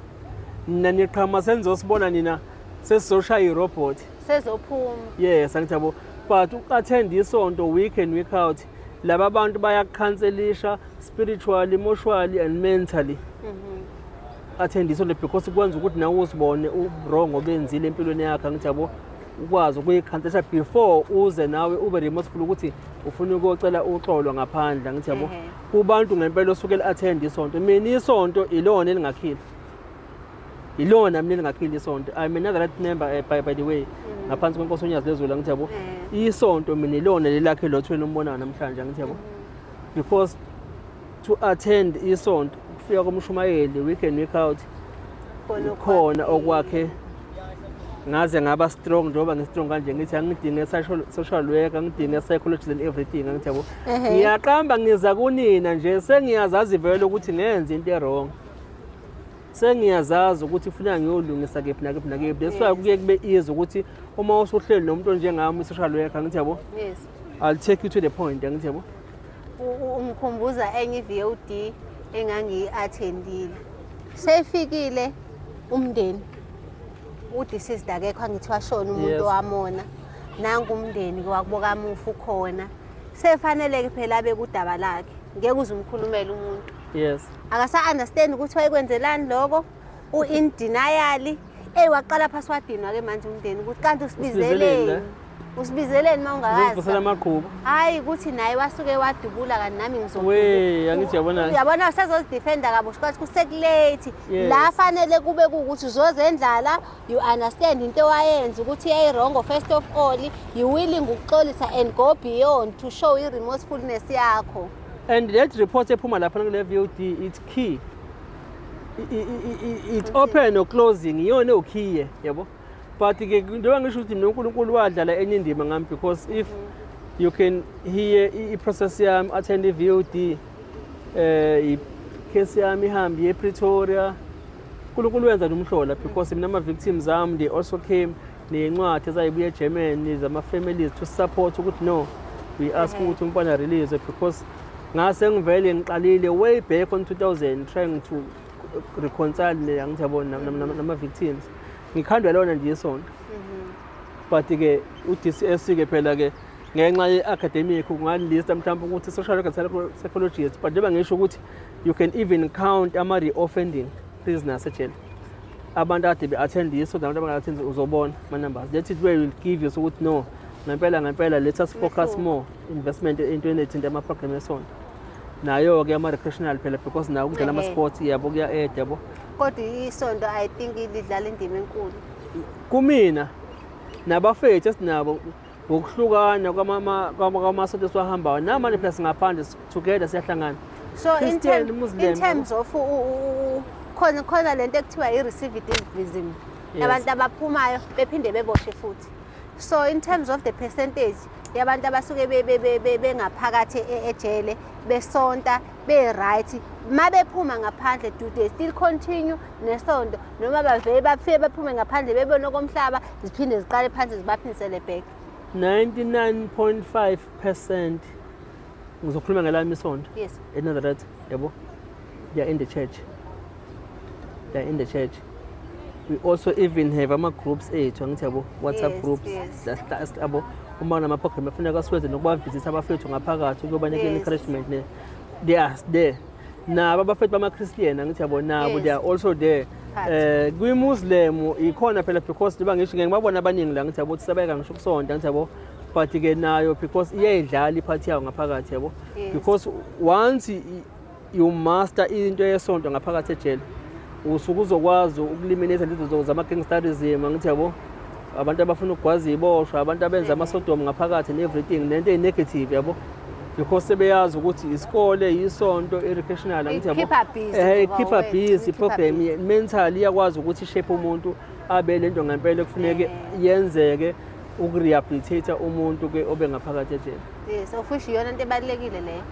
Nina niqhama senzosibona nina sesizosha i-robot. Sezophuma. Yes angithi yabo. But ukattend isonto week and week out laba abantu bayakhanselisha spiritually, emotionally and mentally. Attend isonto because kwenza ukuthi nawe uzibone wrong obenzile empilweni yakhe ngithi yabo ukwazi ukuyikhanselisha before uze nawe ube remorseful ukuthi ufuna ukocela uxolo ngaphandle ngithi yabo kubantu ngempela osukela attend isonto mina isonto ilona elingakhila ilona mina elingakhila isonto I'm another right member by the way ngaphansi kwenkosi uNyazi lezulu ngithi yabo isonto mina ilona lelakhe lo thwena umbona namhlanje ngithi yabo because to attend isonto kufika komshumayeli week and week out khona okwakhe ngaze ngaba strong njengoba ngi-strong kanje ngithi angidinge social worker, angidinge psychologist and everything angithi yabo. Ngiyaqamba ngiza kunina nje sengiyazazi vele ukuthi ngenze into wrong. Sengiyazazi ukuthi ufuna ngiyolungisa kephi nakephi nakephi. That's why kuye kube easy ukuthi uma usuhleli nomuntu njengami i-social worker angithi yabo. Yes. I'll take you to the point angithi yabo. Ungikhumbuza enye i-VOD engangi-attendile. Sefikile umndeni. Udeceased akekho angithi washona umuntu wamona. Nangu umndeni kwakuboka mufu khona. Sefanele ke phela abe kudaba lakhe. Ngeke uzumkhulumela umuntu. Yes. Akasa understand ukuthi wayekwenzelani lokho. In denial. Waqala passwordini wake manje umndeni ukuthi kanti usibizeleni. Usibizeleni mawungakazi. Uzosela amaqhubu. Hayi ukuthi naye wasuke wadubula kanti nami ngizokubula. We angithi yabona. Uyabona usazozidefenda kabusha kwathi kusekulate. La fanele kube ukuthi uzozendlala, you understand into wayenza ukuthi yayi wrong first of all, you willing ukuxolisa and go beyond to show i-remorsefulness yakho. And that report ephuma lapha kule VOD it's key. It's open or closing iyona okhiye yabo. But ke njengoba ngisho ukuthi noNkulunkulu wadlala enye indima ngami because if you can hear i-process yami attend i-VOD i-case yami ihambi ePretoria uNkulunkulu wenza nomhlola because mina ama-victims ami they also came nencwadi ezayibuya eGermany zama-families to support ukuthi no we ask ukuthi umntwana release because ngase ngivele ngiqalile way back on 2000 trying to reconcile angithi yabo nama-victims ngikhandwa lona nje isonto but ke u-DCS ke phela ke ngenxa ye-academic ungalista mhlawumbe ukuthi social worker psychologist but njengoba ngisho ukuthi you can even count ama-reoffending prisoners ejele abantu ade be-attend iso nabantu abanga-attend uzobona ama-numbers that is where will give you ukuthi no ngempela let us focus more investment entweni ethinta ama-program esonto nayo-ke ama-recreational phela because nawo kudlala ama-sports yabo kuya-add yabo. Kodwa isonto I think lidlala indima enkulu kumina nabafethu esinabo ngokuhlukana kwamasonto esiwahambayo namanje phela singaphandle together siyahlangana. So in terms of khona lento ekuthiwa i-recidivism abantu abaphumayo bephinde beboshwe futhi. So in terms of the percentage yabantu abasuke bengaphakathi ejele besonta be-right mabephuma ngaphandle do they still continue nesonto noma bavele bafike baphume ngaphandle bebone komhlaba ziphinde ziqale phansi zibaphindisele back? 99.5% ngizokhuluma ngelami isonto. Yes. Another yabo they are in the church. They are in the church. We also even have ama-groups ethu angithi yabo WhatsApp groups that's abo uma nama-program afuneka siwenze nokubavisitha abafethu ngaphakathi ukubanika encouragement they are there. Nabo abafethu bama-Christian angithi yabo nabo they are also there. Kwi-Muslim ikhona phela because njengoba ngisho ngeke ngibabona abaningi la ngithi yabo ukuthi sabeka ngisho ukusonta ngithi yabo but ke nayo because iyayidlala iphathi yawo ngaphakathi yabo because once you master into yesonto ngaphakathi ejele usuke uzokwazi ukuliminate lezo zama-gangsterism angithi yabo abantu abafuna ukugwaza iboshwa abantu abenza amasodom ngaphakathi and-everything nento eyi-negative yabo because sebeyazi ukuthi isikole isonto i-recreational angithi yabo keep her busy program mentally iyakwazi ukuthi ishape umuntu abe lento ngempela ekufuneke yenzeke ukurehabilitate umuntu ke obe ngaphakathi ejele. Yes, ofusho iyona into ebalulekile leyo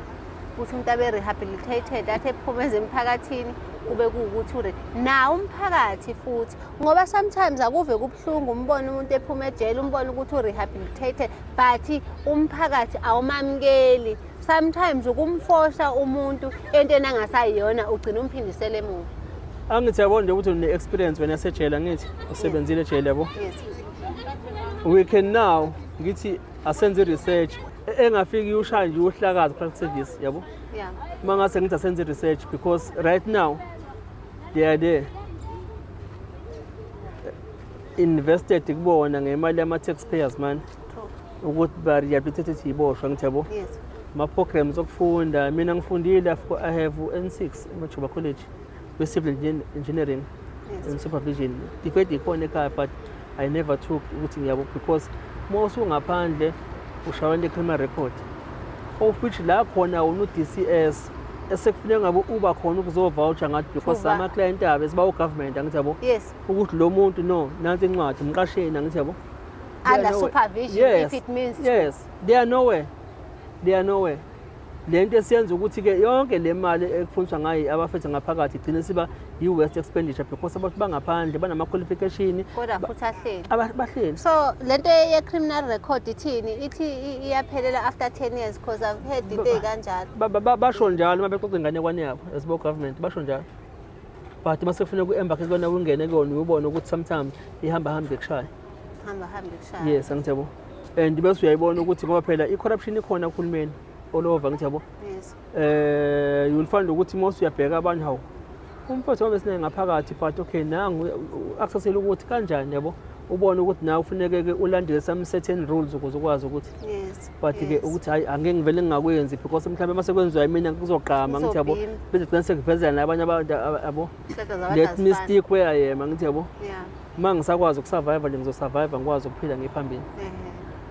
ukuthi umuntu abe rehabilitated athi ephumeze emphakathini kube kuwukuthi nawo umphakathi futhi ngoba sometimes akuve kubhlungu umbone umuntu ephuma ejele umbone ukuthi urehabilitated but umphakathi awumamkeli sometimes ukumfosha umuntu entweni angasayiyona ugcina umphindisele emuva. Angithi yabona nje ukuthi une-experience wena esejele angithi usebenzile ejele yabo. Yes. We can now ngithi asenze research engafiki ushaya nje uhlakaza public service yabo. Yeah. Mangase ngithi asenze research because right now they are there invested kubona ngemali yama-taxpayers man ukuthi ba-rehabilitated iboshwa ngithi yabo. Yes. Ma-programs okufunda mina ngifundile I have N6 eMajuba College we-civil engineering and supervision. Debate ikhona ekhaya but I never took ukuthi ngiyabo because most ungaphandle ushayela le-criminal record of which la khona unu-DCS esekufuneka ngabe uba khona ukuzovoucher ngathi because ama client abo esibawu government angithi yabo yes ukuthi lo muntu no nansi incwadi umqasheni angithi yabo under supervision if it means yes they are nowhere lento esiyenza ukuthi ke yonke le mali ekufundiswa ngayo abafethu ngaphakathi igcine siba i-waste expenditure because abantu bangaphandle banama qualification kodwa futhi ahleli bahleli. So lento ye criminal record ithini ithi iyaphelela after 10 years because I've heard into kanjalo basho njalo mabexoxa inganekwane yabo as bo government basho njalo but mase kufanele ku-embark kona ungene kona uyibone ukuthi sometimes ihamba ekushaya yes angithi yabo and bese uyayibona ukuthi ngoba phela i-corruption ikhona kuhulumeni all over ngithi yabo yes you'll find ukuthi most uyabheka abantu hawo umfowethu wami esine ngaphakathi but okay nangu accessela ukuthi kanjani yabo ubone ukuthi nawe ufuneke ulandele some certain rules ukuze ukwazi ukuthi yes but ke ukuthi hayi angeke ngivele ngingakwenzi because mhlawumbe mase kwenziwa mina kuzoqhama ngithi yabo bese gcina sekuvezela nabanye abantu abo let me stick where I am ngithi yabo yeah mangisakwazi ukusurvive nje ngizosurvive ngikwazi ukuphila ngiphambili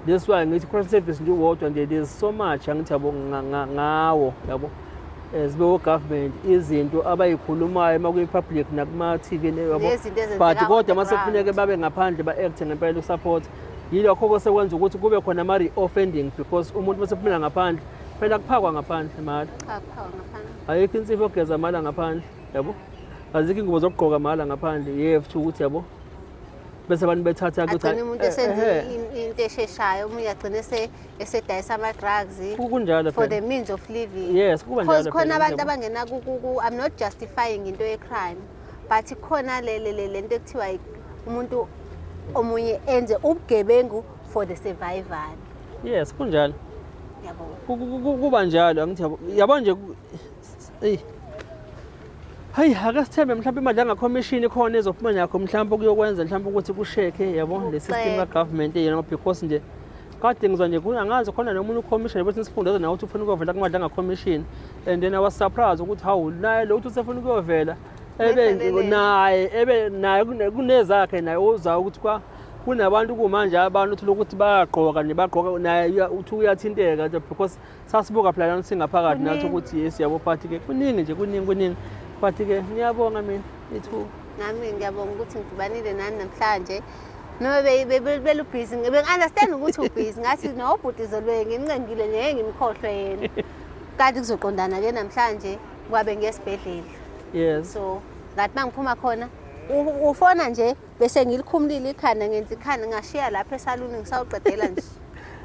this why ngithi cross service nje wodwa nje there's so much angithi yabo ngawo yabo sibe government izinto abayikhulumayo emakuyi public nakuma TV yabo but kodwa mase kufuneka babe ngaphandle ba act ngempela usupport yilokho kosekwenza ukuthi kube khona ama reoffending because umuntu mase phumela ngaphandle phela kuphakwa ngaphandle imali ayikho insifo ogeza imali ngaphandle yabo azikho ingubo zokugqoka imali ngaphandle yefthi ukuthi yabo bese abantu bethatha ukuthi agcina umuntu esenza into esheshayo umuntu agcina esedayisa ama drugs kunjalo for the means of living yes kuba njalo because khona abantu abangena I'm not justifying into ye crime but khona le nto ekuthiwa umuntu omunye enze ubugebengu for the survival yes kunjalo yabo kuba njalo angithi yabo nje hayi akasithembe mhlawumbe imali yangakhomishini khona ezophuma yakho mhlawumbe kuyokwenza mhlawumbe ukuthi kusheke yabo le system ka government yena because nje kade ngizwa nje kunangazi khona nomunye ucommissioner bese sifundaza nawe ukuthi ufuna ukuvela kumali yangakhomishini and then I was surprised ukuthi hawu naye lo uthi usefuna ukuvela naye kunezakhe naye uza ukuthi kunabantu kumanje abantu uthi ukuthi bayagqoka nebagqoka naye uthi uyathinteka because sasibuka phela singaphakathi nathi ukuthi yes yabo but ke kuningi nje kuningi but ke ngiyabonga mina ithu nami ngiyabonga ukuthi ngidibanile nani namhlanje no bebe busy ngibe-understand ukuthi ubusy ngathi no bhuti zolwe ngimncengile ngeke ngimkhohlwe yena kanti kuzoqondana ke namhlanje kwabe ngiyesibhedlela yes so ngathi mangiphuma khona ufona nje bese ngilikhumulile ikhanda ngenza ikhanda ngashiya lapha esaluni ngisawuqedela nje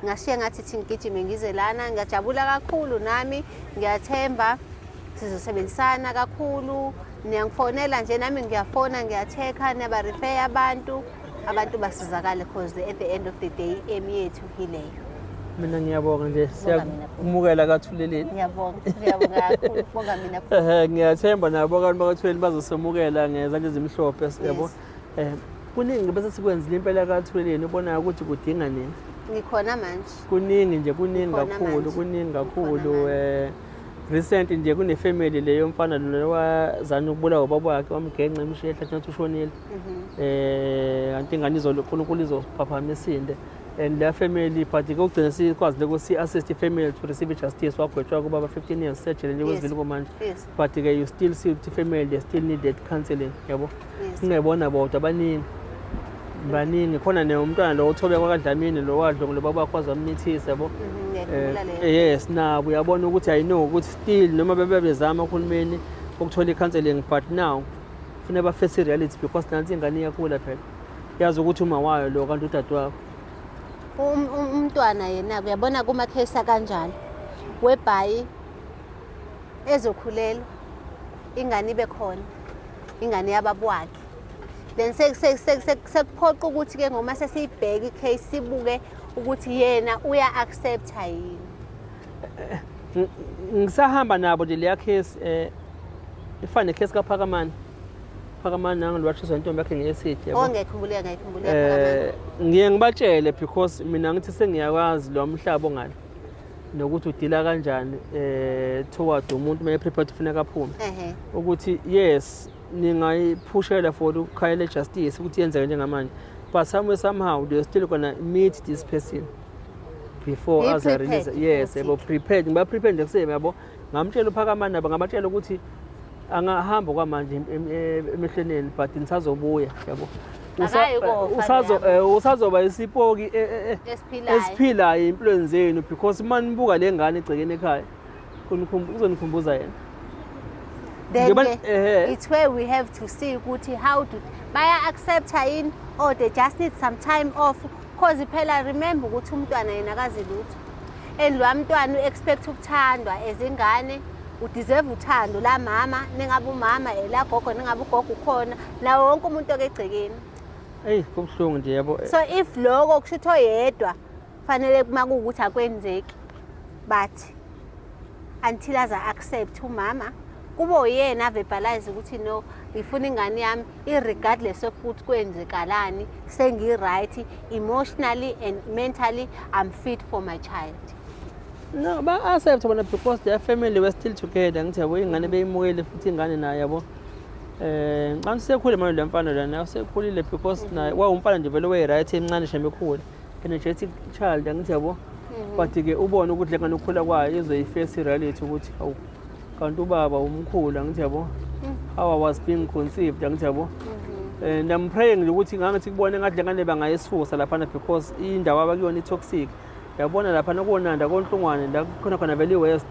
ngashiya ngathi thi ngigijime ngize lana ngiyajabula kakhulu nami ngiyathemba sizosebenzisana kakhulu niyangifonela nje nami ngiyafona ngiyacheka naba-refer abantu basizakale because at the end of the day aim yethu hileyo mina ngiyabonga nje siyakumukela kaThuleleni ngiyabonga kakhulu bonga mina ngiyathemba nabo abantu bakaThuleleni bazosemukela ngezandla ezimhlophe yabo kuningi bese sikwenzile impela kaThuleleni ubonayo ukuthi kudinga nini ngikhona manje kuningi kakhulu recent nje kune-family leyo mfana lo wazana ukubulawa ubaba wakhe wamgenqa emshehla ehlathi ushonile kanti ingane uNkulunkulu izophaphamisa isinde and la family but kokugcina sikwazi lokusi-assist i-family to receive justice wagwetshwa kubaba 15 years sejele nje kwezivile komanje but ke you still see ukuthi i-family they still needed counseling yabo singayibona bodwa baningi khona umntwana lo uthobe kwaKadlamini lo wadlo lo baba wakwazi amithisa yabo yes nabo uyabona ukuthi I know ukuthi still noma bebezama uhulumeni ukuthola i-counseling but now kufanele baface reality because nansi ingane iyakhula phela yazi ukuthi uma wayo lo kanti udadewabo umntwana yena uyabona kuma case kanjalo webhayi ezokhulela ingane ibe khona ingane yababo wakhe then sekuphoqa ukuthi ke ngoma sesiyibheka icase sibuke ukuthi yena uya accepta yini ngisahamba nabo nje leya case ifane case kaPhakamani nangilwathiswa intombi yakhe ngeSidi yabo ngiyakhumbula Phakamani ngiye ngibatshele because mina ngithi sengiyakwazi lo mhlaba ongani nokuthi udila kanjani toward umuntu maye prepared kufuneka aphume ukuthi yes ningayiphushela for ukhayela justice ukuthi yenzeke njengamanje but somehow they still gonna meet this person before as a release yes yabo prepared ngiba prepared nje kusebe yabo ngamtshela uPhakamani nabo ngabatshela ukuthi angahamba kwamanje emehlweni but nisazobuya yabo usazoba isipoki esiphilayo empilweni zenu because manibuka le ngane egcekeni ekhaya kuzonikhumbuza yena. Then it's where we have to see ukuthi how to baya accept yini or they just need some time off because phela remember ukuthi umntwana yena akazi lutho and lo mntwana uexpect ukuthandwa ezingane udeserve uthando la mama ningabe umama la gogo ningabe ugogo ukhona nawo wonke umuntu okegcekeni. Hey kubhlungu nje yabo. So if lokho kushuthi oyedwa fanele kumakuthi akwenzeki but until aza accept umama kube uyena verbalize ukuthi no ngifuna ingane yami irregardless of ukuthi kwenzekalani sengi right emotionally and mentally I'm fit for my child. No ba accept bona because their family were still together ngithi yabo ingane beyimukele futhi ingane nayo yabo. Nxa sekhule manje lemfana lana usekhulile because naye umfana nje vele way right emncane shemekhula energetic child ngithi yabo. But ke ubone ukuthi le ngane ukukhula kwayo izoyiface reality ukuthi awu kanti ubaba umkhulu ngithi yabo how I was being conceived ngithi yabo. And I'm praying ukuthi ngangithi kubone ngathi le ngane bangayisusa lapha because indawo abakuyona itoxic yabona lapha nokunanda konhlungwane la khona vele west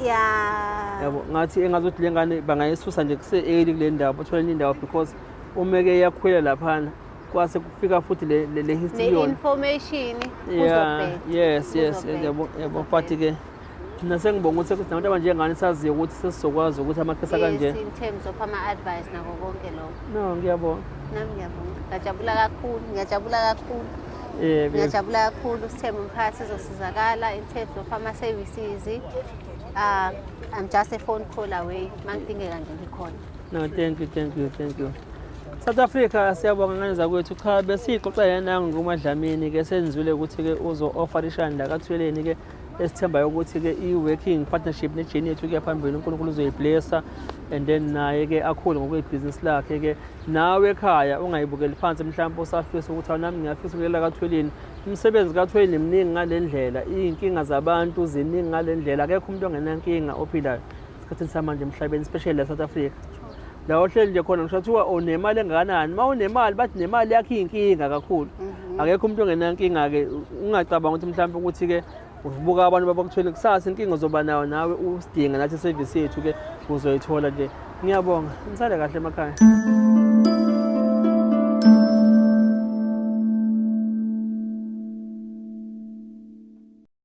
yabo ngathi engazothi le ngane bangayisusa nje kuse early kule ndawo bathola indawo because umeke yakhwela lapha kwase kufika futhi le history yona information uzobheka. Yes yabo but ke thina sengibonga ukuthi nabantu abanjengani saziyo ukuthi sesizokwazi ukuthi amakhesa kanje in terms of ama advice nako konke lokho. No ngiyabonga. Nami ngiyabonga ngiyajabula kakhulu ngiyajabula kakhulu Sithemba umphakathi sizosizakala in terms of ama services. I'm just a phone call away mangidingeka nje ngikhona. No thank you. South Africa siyabonga ngane zakwethu cha besixoxa yena ngomadlamini ke senzile ukuthi ke uzo offer ishanda kaThweleni ke esithembayo ukuthi ke i-working partnership ne-journey yethu ke phambili uNkulunkulu uzoyiblessa and then naye ke akhule ngokwebusiness lakhe ke nawe ekhaya ungayibukeli phansi mhlawumbe usafisa ukuthi nami ngiyafisa ukulela kaThweleni umsebenzi kaThweleni mningi ngalendlela inkinga zabantu ziningi ngalendlela akekho umuntu ongenankinga ophilayo isikhathini samanje emhlabeni especially la South Africa. La ohleli nje khona ngisho kuthiwa unemali engakanani mawunemali bathi nemali yakhe inkinga kakhulu akekho umuntu ongenankinga ke ungacabanga ukuthi mhlawumbe ukuthi ke ubuka abantu babakuthwele kusasa inkinga zoba nayo nawe usidinga nathi service yethu ke uzoyithola nje. Ngiyabonga nisale kahle emakhaya.